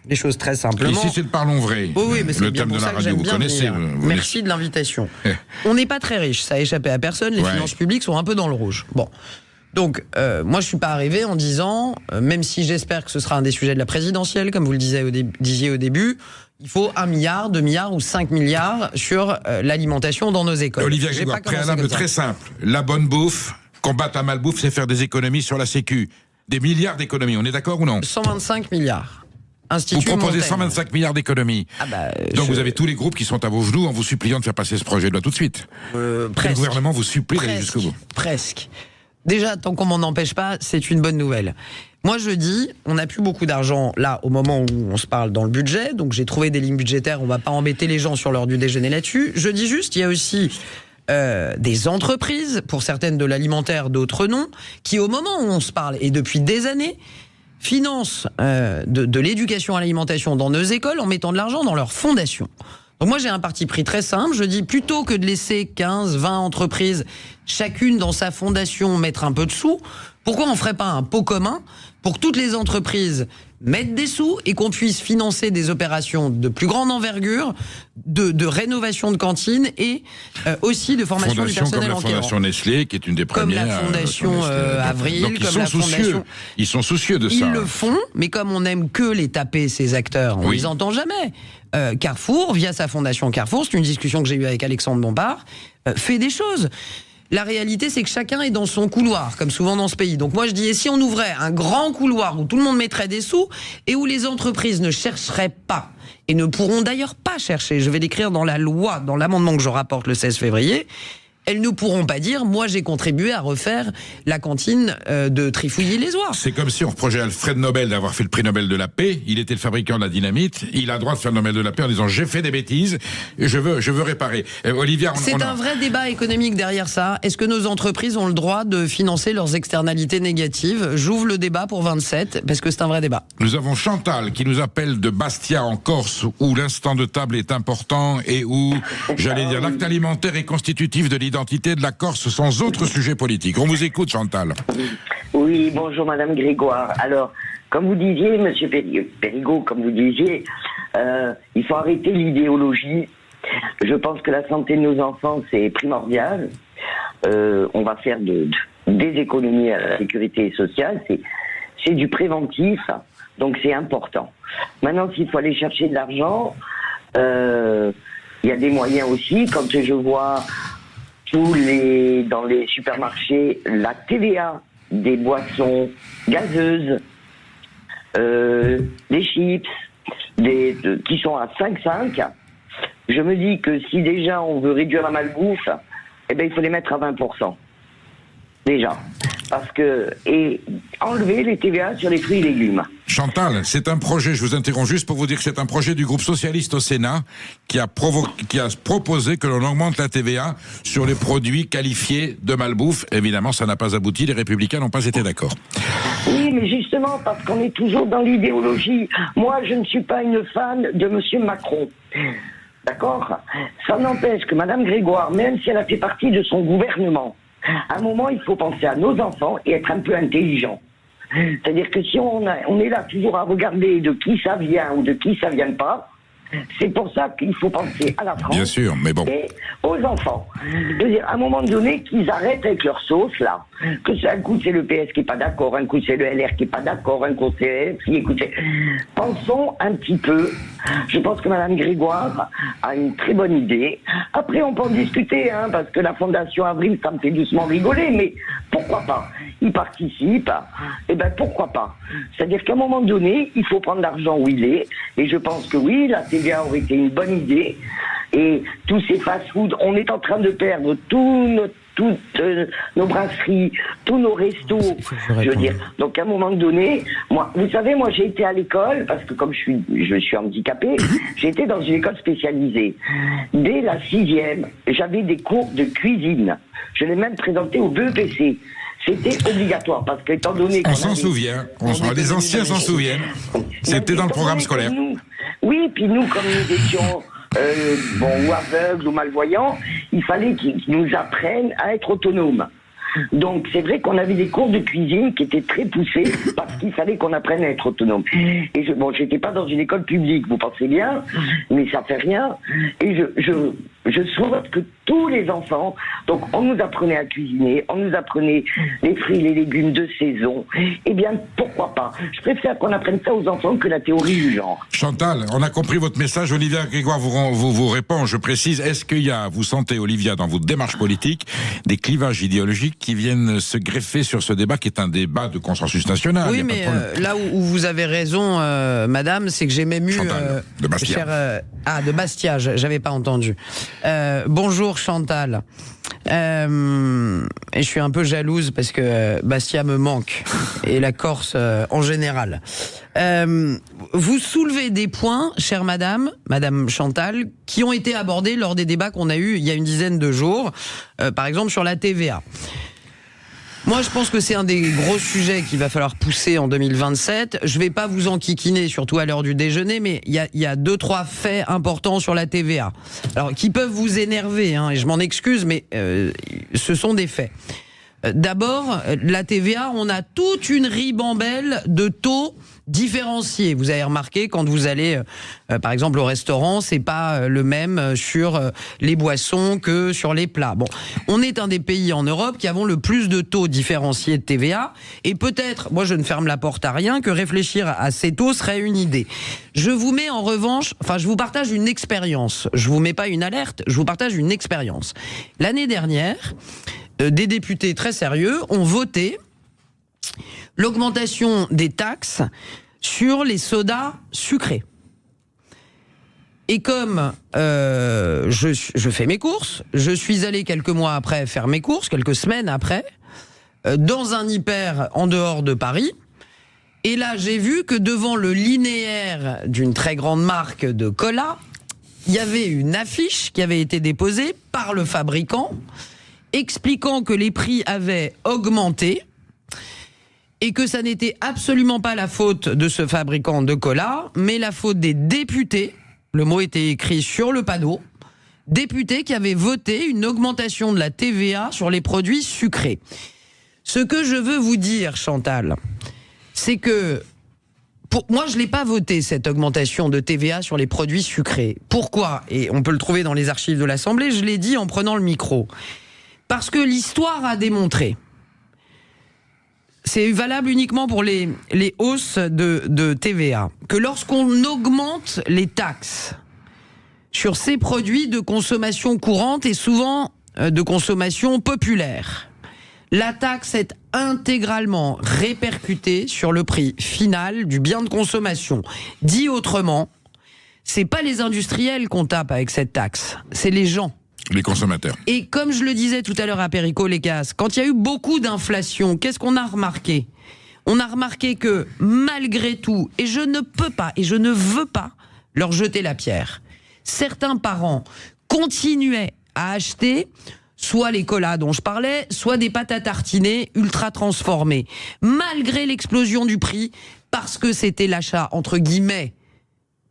les choses très simplement. Ici, c'est le parlons vrai. Oui, mais c'est le bien thème pour de la ça radio, que vous connaissez. Merci de l'invitation. On n'est pas très riche, ça a échappé à personne. Les finances publiques sont un peu dans le rouge. Bon. Donc, moi, je suis pas arrivé en disant, même si j'espère que ce sera un des sujets de la présidentielle, comme vous le disiez au début, il faut 1 milliard, 2 milliards ou 5 milliards sur l'alimentation dans nos écoles. Olivia Grégoire, préalable très simple. La bonne bouffe, combattre la malbouffe, c'est faire des économies sur la Sécu. Des milliards d'économies, on est d'accord ou non ? 125 milliars. Institut vous proposez Montaigne. 125 milliards d'économies. Donc vous avez tous les groupes qui sont à vos genoux en vous suppliant de faire passer ce projet de loi tout de suite. Presque. Le gouvernement vous supplie d'aller jusqu'au bout. Presque. Déjà, tant qu'on m'en empêche pas, c'est une bonne nouvelle. Moi, je dis, on n'a plus beaucoup d'argent là au moment où on se parle dans le budget, donc j'ai trouvé des lignes budgétaires, on va pas embêter les gens sur l'heure du déjeuner là-dessus. Je dis juste, il y a aussi des entreprises, pour certaines de l'alimentaire, d'autres non, qui au moment où on se parle, et depuis des années, financent de l'éducation à l'alimentation dans nos écoles en mettant de l'argent dans leurs fondations. Donc moi j'ai un parti pris très simple, je dis plutôt que de laisser 15, 20 entreprises, chacune dans sa fondation mettre un peu de sous, pourquoi on ne ferait pas un pot commun pour que toutes les entreprises mettent des sous et qu'on puisse financer des opérations de plus grande envergure, de rénovation de cantines et aussi de formation du personnel encadrant. Comme la Fondation Nestlé, qui est une des premières. Comme la Fondation Avril, donc, comme la Fondation... Ils sont soucieux de ça. Ils le font, mais comme on n'aime que les taper, ces acteurs, on les entend jamais. Carrefour, via sa Fondation Carrefour, c'est une discussion que j'ai eue avec Alexandre Bompard, fait des choses. La réalité, c'est que chacun est dans son couloir, comme souvent dans ce pays. Donc moi, je dis, et si on ouvrait un grand couloir où tout le monde mettrait des sous et où les entreprises ne chercheraient pas, et ne pourront d'ailleurs pas chercher, je vais l'écrire dans la loi, dans l'amendement que je rapporte le 16 février, elles ne pourront pas dire, moi j'ai contribué à refaire la cantine de Trifouilly-les-Oies. C'est comme si on reprochait à Alfred Nobel d'avoir fait le prix Nobel de la paix. Il était le fabricant de la dynamite. Il a le droit de faire le Nobel de la paix en disant j'ai fait des bêtises et je veux réparer. Olivia, c'est un vrai débat économique derrière ça. Est-ce que nos entreprises ont le droit de financer leurs externalités négatives? J'ouvre le débat pour 27 parce que c'est un vrai débat. Nous avons Chantal qui nous appelle de Bastia en Corse où l'instant de table est important et où, j'allais dire, l'acte alimentaire est constitutif de l'identité de la Corse sans autre sujet politique. On vous écoute, Chantal. Oui, bonjour Madame Grégoire. Alors, comme vous disiez, Monsieur Périgaud, comme vous disiez, il faut arrêter l'idéologie. Je pense que la santé de nos enfants, c'est primordial. On va faire des économies à la sécurité sociale. C'est du préventif, donc c'est important. Maintenant, s'il faut aller chercher de l'argent, il y a des moyens aussi. Quand je vois dans les supermarchés, la TVA des boissons gazeuses, des chips, qui sont à 5,5, je me dis que si déjà on veut réduire la malbouffe, eh ben il faut les mettre à 20%. Déjà. Et enlever les TVA sur les fruits et légumes. Chantal, c'est un projet, je vous interromps juste pour vous dire que c'est un projet du groupe socialiste au Sénat qui a proposé que l'on augmente la TVA sur les produits qualifiés de malbouffe. Évidemment, ça n'a pas abouti, les Républicains n'ont pas été d'accord. Oui, mais justement, parce qu'on est toujours dans l'idéologie. Moi, je ne suis pas une fan de M. Macron. D'accord? Ça n'empêche que Mme Grégoire, même si elle a fait partie de son gouvernement, à un moment, il faut penser à nos enfants et être un peu intelligent. C'est-à-dire que si on est là toujours à regarder de qui ça vient ou de qui ça vient pas, c'est pour ça qu'il faut penser à la France. Bien sûr, mais bon. Et aux enfants. Je veux dire, à un moment donné, qu'ils arrêtent avec leur sauce, là. Que un coup, c'est le PS qui est pas d'accord, un coup, c'est le LR qui est pas d'accord, un coup, c'est LFI, écoutez. Pensons un petit peu. Je pense que Mme Grégoire a une très bonne idée. Après, on peut en discuter, hein, parce que la Fondation Avril, ça me fait doucement rigoler, mais pourquoi pas? Ils participent, et ben pourquoi pas? C'est-à-dire qu'à un moment donné, il faut prendre l'argent où il est, et je pense que oui, la TVA aurait été une bonne idée, et tous ces fast-food, on est en train de perdre toutes nos brasseries, tous nos restos, je veux dire. Donc à un moment donné, vous savez, moi j'ai été à l'école, parce que comme je suis handicapée, j'ai été dans une école spécialisée. Dès la 6e, j'avais des cours de cuisine. Je l'ai même présenté au BEPC. C'était obligatoire, parce qu'étant donné... On s'en souvient, les anciens s'en souviennent. C'était dans le programme scolaire. Oui, puis nous, comme nous étions... ou aveugles ou malvoyants, il fallait qu'ils nous apprennent à être autonomes. Donc c'est vrai qu'on avait des cours de cuisine qui étaient très poussés parce qu'il fallait qu'on apprenne à être autonome. Et j'étais pas dans une école publique, vous pensez bien, mais ça fait rien. Et je souhaite que tous les enfants, donc on nous apprenait à cuisiner, on nous apprenait les fruits et les légumes de saison, eh bien pourquoi pas? Je préfère qu'on apprenne ça aux enfants que la théorie du genre. Chantal, on a compris votre message. Olivia Grégoire vous répond, je précise, est-ce qu'il y a, vous sentez Olivia dans votre démarche politique, des clivages idéologiques qui viennent se greffer sur ce débat qui est un débat de consensus national? Oui, mais là où vous avez raison, madame, c'est que j'ai même eu... Chantal, de Bastia. de Bastia, j'avais pas entendu. Bonjour Chantal. Et je suis un peu jalouse parce que Bastia me manque et la Corse en général. Vous soulevez des points, chère Madame Chantal, qui ont été abordés lors des débats qu'on a eus il y a une dizaine de jours, par exemple sur la TVA. Moi, je pense que c'est un des gros sujets qu'il va falloir pousser en 2027. Je vais pas vous enquiquiner, surtout à l'heure du déjeuner, mais il y a 2-3 faits importants sur la TVA. Alors, qui peuvent vous énerver, hein, et je m'en excuse, mais ce sont des faits. D'abord, la TVA, on a toute une ribambelle de taux différenciés. Vous avez remarqué, quand vous allez, par exemple, au restaurant, c'est pas le même sur les boissons que sur les plats. Bon, on est un des pays en Europe qui avons le plus de taux différenciés de TVA, et peut-être, moi je ne ferme la porte à rien, que réfléchir à ces taux serait une idée. Je vous mets en revanche, je vous partage une expérience. Je vous mets pas une alerte, je vous partage une expérience. L'année dernière, des députés très sérieux ont voté l'augmentation des taxes sur les sodas sucrés. Et comme je fais mes courses, je suis allé quelques mois après faire mes courses, quelques semaines après, dans un hyper en dehors de Paris. Et là, j'ai vu que devant le linéaire d'une très grande marque de cola, il y avait une affiche qui avait été déposée par le fabricant expliquant que les prix avaient augmenté et que ça n'était absolument pas la faute de ce fabricant de cola, mais la faute des députés, le mot était écrit sur le panneau, députés qui avaient voté une augmentation de la TVA sur les produits sucrés. Ce que je veux vous dire, Chantal, c'est que moi, je ne l'ai pas voté, cette augmentation de TVA sur les produits sucrés. Pourquoi ? Et on peut le trouver dans les archives de l'Assemblée, je l'ai dit en prenant le micro. Parce que l'histoire a démontré, c'est valable uniquement pour les hausses de TVA, que lorsqu'on augmente les taxes sur ces produits de consommation courante et souvent de consommation populaire, la taxe est intégralement répercutée sur le prix final du bien de consommation. Dit autrement, c'est pas les industriels qu'on tape avec cette taxe, c'est les gens. Les consommateurs. Et comme je le disais tout à l'heure à Perico Légas, quand il y a eu beaucoup d'inflation, qu'est-ce qu'on a remarqué ? On a remarqué que malgré tout, et je ne peux pas, et je ne veux pas leur jeter la pierre, certains parents continuaient à acheter soit les colas dont je parlais, soit des pâtes à tartiner ultra transformées, malgré l'explosion du prix, parce que c'était l'achat, entre guillemets,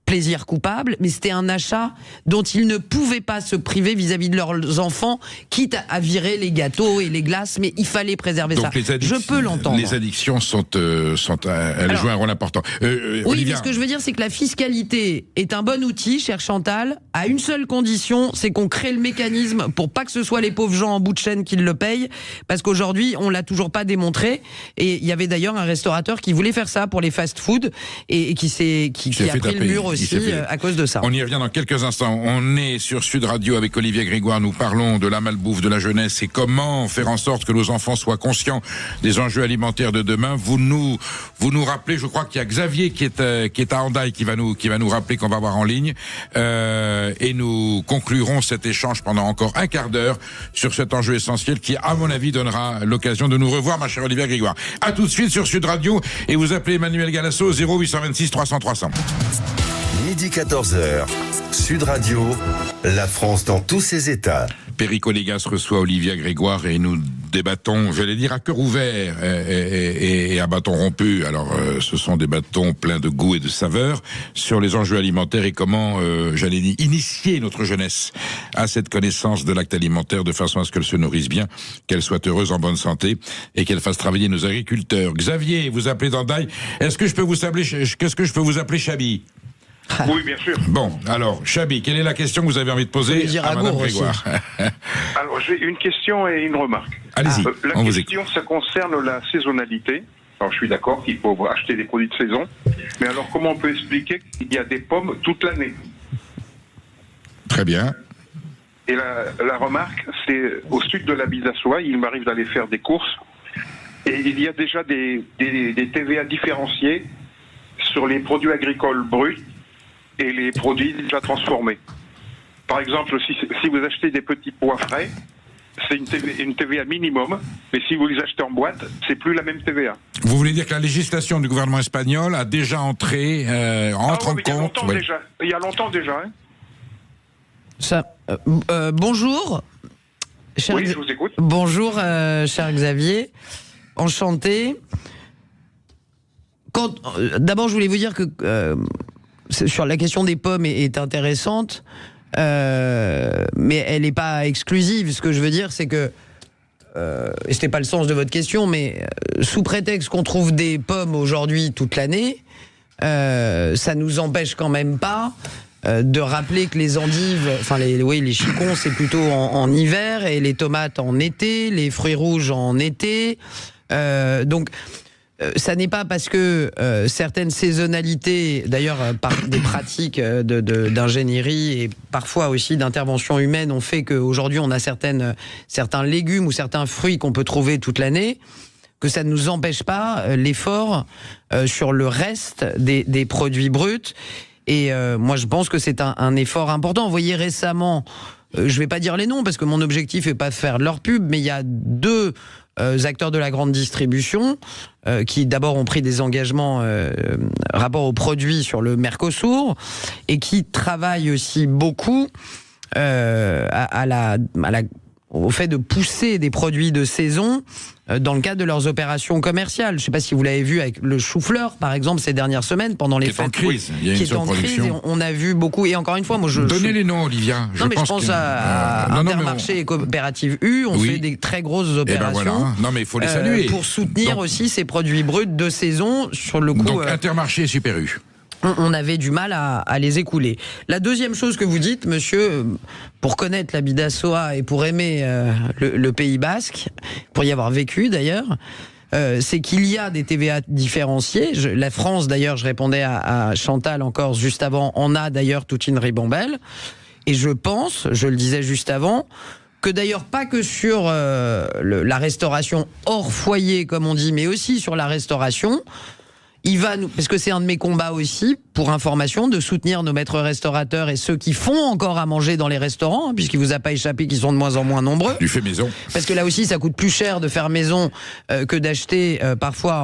plaisir coupable, mais c'était un achat dont ils ne pouvaient pas se priver vis-à-vis de leurs enfants, quitte à virer les gâteaux et les glaces, mais il fallait préserver ça. Je peux l'entendre. Les addictions elles jouent un rôle important. Oui, Olivia. mais ce que je veux dire, c'est que la fiscalité est un bon outil, chère Chantal, à une seule condition, c'est qu'on crée le mécanisme pour pas que ce soit les pauvres gens en bout de chaîne qui le payent, parce qu'aujourd'hui, on l'a toujours pas démontré, et il y avait d'ailleurs un restaurateur qui voulait faire ça pour les fast-food, et qui a pris le mur aussi à cause de ça. On y revient dans quelques instants. On est sur Sud Radio avec Olivier Grégoire. Nous parlons de la malbouffe de la jeunesse et comment faire en sorte que nos enfants soient conscients des enjeux alimentaires de demain. Vous nous rappelez, je crois qu'il y a Xavier qui est à Hendaye qui va nous rappeler qu'on va voir en ligne. Et nous conclurons cet échange pendant encore un quart d'heure sur cet enjeu essentiel qui, à mon avis, donnera l'occasion de nous revoir, ma chère Olivier Grégoire. À tout de suite sur Sud Radio et vous appelez Emmanuel Galasso 0826 300 300. Midi 14h, Sud Radio, la France dans tous ses états. Perico Légas reçoit Olivier Grégoire et nous débattons, j'allais dire à cœur ouvert et à bâton rompu. Alors, ce sont des bâtons pleins de goût et de saveur sur les enjeux alimentaires et comment, j'allais dire, initier notre jeunesse à cette connaissance de l'acte alimentaire de façon à ce qu'elle se nourrisse bien, qu'elle soit heureuse, en bonne santé et qu'elle fasse travailler nos agriculteurs. Xavier, vous appelez d'Hendaye. Qu'est-ce que je peux vous appeler Chabi? Oui, bien sûr. Bon, alors, Chabi, quelle est la question que vous avez envie de poser à Madame Grégoire? Alors, j'ai une question et une remarque. Allez-y, la question, ça concerne la saisonnalité. Alors, je suis d'accord qu'il faut acheter des produits de saison. Mais alors, comment on peut expliquer qu'il y a des pommes toute l'année? Très bien. Et la remarque, c'est au sud de la Bidassoa, il m'arrive d'aller faire des courses. Et il y a déjà des TVA différenciés sur les produits agricoles bruts et les produits déjà transformés. Par exemple, si vous achetez des petits pois frais, c'est une TVA minimum, mais si vous les achetez en boîte, c'est plus la même TVA. Vous voulez dire que la législation du gouvernement espagnol a déjà entré, entre en compte. Il y a longtemps déjà. Hein. Bonjour. Oui, je vous écoute. Bonjour, cher Xavier. Enchanté. D'abord, je voulais vous dire que sur la question des pommes est intéressante, mais elle n'est pas exclusive. Ce que je veux dire, c'est que, et ce n'est pas le sens de votre question, mais sous prétexte qu'on trouve des pommes aujourd'hui toute l'année, ça ne nous empêche quand même pas de rappeler que les endives, enfin les chicons, c'est plutôt en hiver, et les tomates en été, les fruits rouges en été. Donc, ça n'est pas parce que certaines saisonnalités, d'ailleurs par des pratiques d'ingénierie et parfois aussi d'intervention humaine, ont fait qu'aujourd'hui on a certains légumes ou certains fruits qu'on peut trouver toute l'année, que ça ne nous empêche pas l'effort sur le reste des produits bruts. Et moi je pense que c'est un effort important. Vous voyez récemment, je ne vais pas dire les noms parce que mon objectif n'est pas de faire de leur pub, mais il y a deux acteurs de la grande distribution qui d'abord ont pris des engagements rapport aux produits sur le Mercosur et qui travaillent aussi beaucoup au fait de pousser des produits de saison dans le cadre de leurs opérations commerciales. Je ne sais pas si vous l'avez vu avec le chou-fleur, par exemple, ces dernières semaines, pendant les fêtes. Qui est en crise. Il y a une surproduction. Et on a vu beaucoup. Et encore une fois, moi, Donnez les noms, Olivia. Je pense à Intermarché et Coopérative U. On fait des très grosses opérations. Voilà. Non, mais il faut les saluer. Pour soutenir aussi ces produits bruts de saison sur le coup. Donc Intermarché et Super U. On avait du mal à les écouler. La deuxième chose que vous dites, monsieur, pour connaître la Bidasoa et pour aimer le Pays Basque, pour y avoir vécu d'ailleurs, c'est qu'il y a des TVA différenciés. La France, d'ailleurs, je répondais à Chantal encore juste avant, en a d'ailleurs toute une ribambelle. Et je pense, je le disais juste avant, que d'ailleurs pas que sur la restauration hors foyer, comme on dit, mais aussi sur la restauration, parce que c'est un de mes combats aussi, pour information, de soutenir nos maîtres restaurateurs et ceux qui font encore à manger dans les restaurants, puisqu'il vous a pas échappé qu'ils sont de moins en moins nombreux. Du fait maison. Parce que là aussi, ça coûte plus cher de faire maison que d'acheter parfois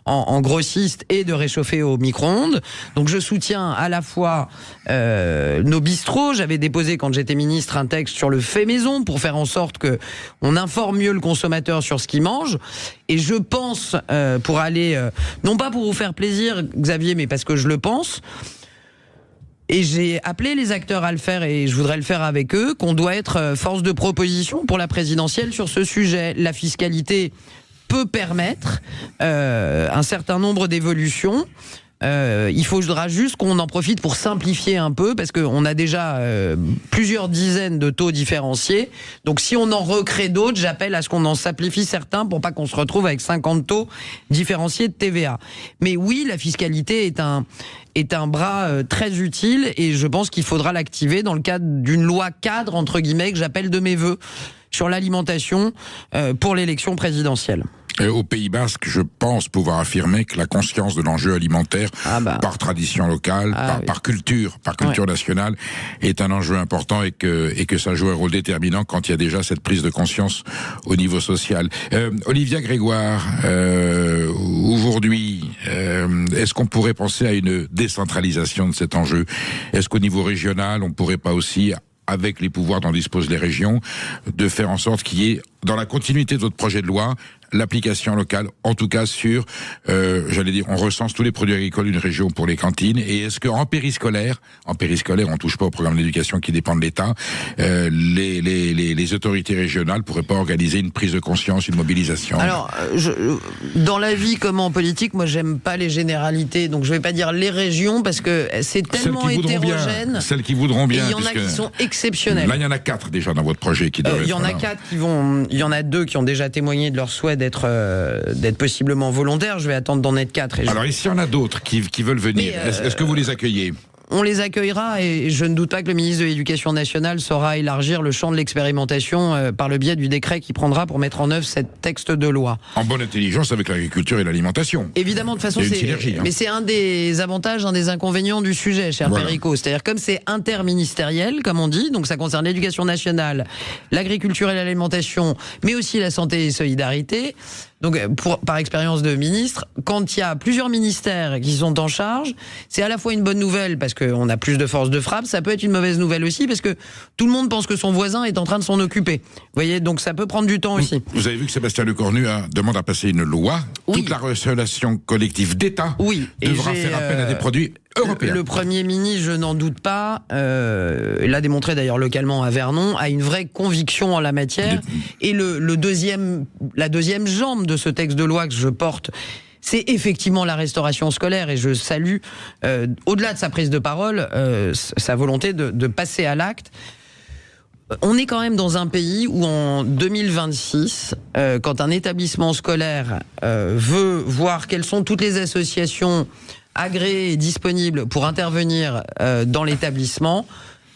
en grossiste et de réchauffer au micro-ondes. Donc je soutiens à la fois nos bistrots. J'avais déposé, quand j'étais ministre, un texte sur le fait maison pour faire en sorte que on informe mieux le consommateur sur ce qu'il mange. Et je pense, pour aller, non pas pour vous faire plaisir, Xavier, mais parce que je le pense, et j'ai appelé les acteurs à le faire, et je voudrais le faire avec eux, qu'on doit être force de proposition pour la présidentielle sur ce sujet. La fiscalité peut permettre un certain nombre d'évolutions. Il faudra juste qu'on en profite pour simplifier un peu, parce qu'on a déjà plusieurs dizaines de taux différenciés. Donc si on en recrée d'autres, j'appelle à ce qu'on en simplifie certains pour pas qu'on se retrouve avec 50 taux différenciés de TVA. Mais oui, la fiscalité est un bras très utile, et je pense qu'il faudra l'activer dans le cadre d'une loi cadre, entre guillemets, que j'appelle de mes vœux, sur l'alimentation pour l'élection présidentielle. Au Pays Basque, je pense pouvoir affirmer que la conscience de l'enjeu alimentaire, par tradition locale, par culture nationale, est un enjeu important, et que ça joue un rôle déterminant quand il y a déjà cette prise de conscience au niveau social. Olivia Grégoire, aujourd'hui, est-ce qu'on pourrait penser à une décentralisation de cet enjeu? Est-ce qu'au niveau régional, on pourrait pas aussi, avec les pouvoirs dont disposent les régions, de faire en sorte qu'il y ait, dans la continuité de votre projet de loi, l'application locale, en tout cas sur, on recense tous les produits agricoles d'une région pour les cantines, et est-ce qu'en périscolaire, on touche pas au programme d'éducation qui dépend de l'État, les autorités régionales pourraient pas organiser une prise de conscience, une mobilisation? Alors, dans la vie comme en politique, moi j'aime pas les généralités, donc je vais pas dire les régions, parce que c'est tellement hétérogène. Celles qui voudront bien. Il y en a qui sont exceptionnelles. Là, il y en a 4 déjà dans votre projet qui devraient. Il y en a 4 il y en a 2 qui ont déjà témoigné de leur souhait d'être possiblement volontaires. Je vais attendre d'en être 4. Alors, et s'il y en a d'autres qui veulent venir, est-ce que vous les accueillez? on les accueillera et je ne doute pas que le ministre de l'Éducation nationale saura élargir le champ de l'expérimentation par le biais du décret qu'il prendra pour mettre en œuvre cet texte de loi. En bonne intelligence avec l'agriculture et l'alimentation. Évidemment, de toute façon, c'est une synergie, hein. Mais c'est un des avantages, un des inconvénients du sujet, cher Voilà. Perico. C'est-à-dire comme c'est interministériel, comme on dit, donc ça concerne l'éducation nationale, l'agriculture et l'alimentation, mais aussi la santé et solidarité. Donc, par expérience de ministre, quand il y a plusieurs ministères qui sont en charge, c'est à la fois une bonne nouvelle parce qu'on a plus de force de frappe, ça peut être une mauvaise nouvelle aussi parce que tout le monde pense que son voisin est en train de s'en occuper. Vous voyez, donc ça peut prendre du temps aussi. Vous avez vu que Sébastien Lecornu demande à passer une loi. Oui. Toute la relation collective d'État Oui. devra Et faire appel à des produits européens. Le Premier ministre, je n'en doute pas, l'a démontré d'ailleurs localement à Vernon, a une vraie conviction en la matière. Et la deuxième jambe de ce texte de loi que je porte, c'est effectivement la restauration scolaire. Et je salue, au-delà de sa prise de parole, sa volonté de passer à l'acte. On est quand même dans un pays où en 2026, quand un établissement scolaire veut voir quelles sont toutes les associations agréées et disponibles pour intervenir dans l'établissement,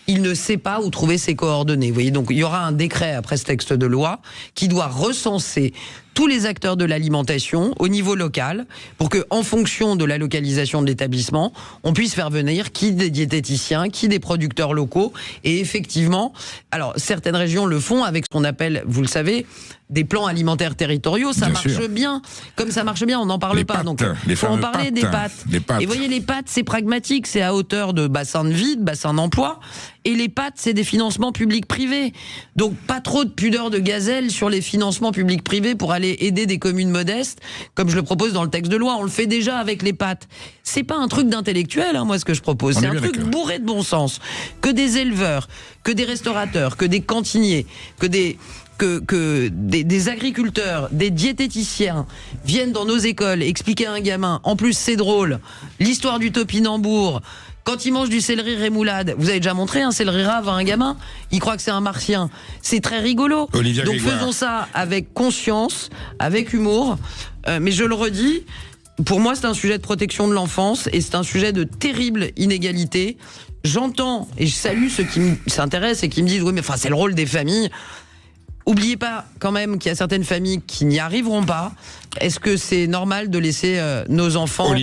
il ne sait pas où trouver ses coordonnées. Vous voyez, donc il y aura un décret après ce texte de loi qui doit recenser tous les acteurs de l'alimentation au niveau local pour que, en fonction de la localisation de l'établissement, on puisse faire venir qui des diététiciens, qui des producteurs locaux. Et effectivement, alors certaines régions le font avec ce qu'on appelle, vous le savez, des plans alimentaires territoriaux. Ça marche bien. Comme ça marche bien, on n'en parle pas. Donc, il faut en parler des pâtes. Et vous voyez, les pâtes, c'est pragmatique, c'est à hauteur de bassin de vie, de bassin d'emploi. Et les pâtes, c'est des financements publics-privés. Donc, pas trop de pudeur de gazelle sur les financements publics-privés pour aller aider des communes modestes, comme je le propose dans le texte de loi. On le fait déjà avec les pâtes. C'est pas un truc d'intellectuel, hein, moi, ce que je propose. C'est un truc bourré de bon sens. Que des éleveurs, que des restaurateurs, que des cantiniers, que des agriculteurs, des diététiciens viennent dans nos écoles expliquer à un gamin, en plus c'est drôle, l'histoire du topinambour. Quand il mange du céleri rémoulade, vous avez déjà montré un céleri rave à un gamin, il croit que c'est un martien. C'est très rigolo. Olivia Donc Grégoire. faisons ça avec conscience, avec humour. Mais je le redis, pour moi c'est un sujet de protection de l'enfance et c'est un sujet de terrible inégalité. J'entends et je salue ceux qui s'intéressent et qui me disent oui mais enfin c'est le rôle des familles. Oubliez pas quand même qu'il y a certaines familles qui n'y arriveront pas. Est-ce que c'est normal de laisser nos enfants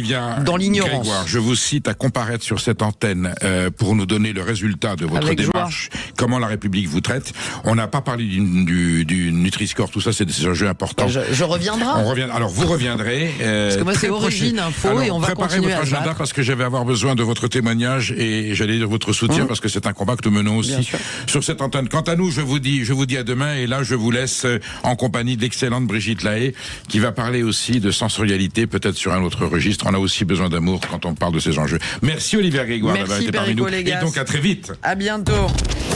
dans l'ignorance ? Grégoire, je vous cite à comparaître sur cette antenne pour nous donner le résultat de votre démarche, comment la République vous traite. On n'a pas parlé du Nutri-Score, tout ça c'est des enjeux importants. Je reviendrai. Alors vous reviendrez. Parce que moi c'est Origine Info et on va continuer à préparez votre agenda parce que je vais avoir besoin de votre témoignage et j'allais dire votre soutien parce que c'est un combat que nous menons aussi sur cette antenne. Quant à nous, je vous dis à demain et là je vous laisse en compagnie de l'excellente Brigitte Lahaye qui va parler aussi de sensorialité, peut-être sur un autre registre. On a aussi besoin d'amour quand on parle de ces enjeux. Merci Olivia Grégoire d'avoir été parmi nous. Et donc à très vite. À bientôt.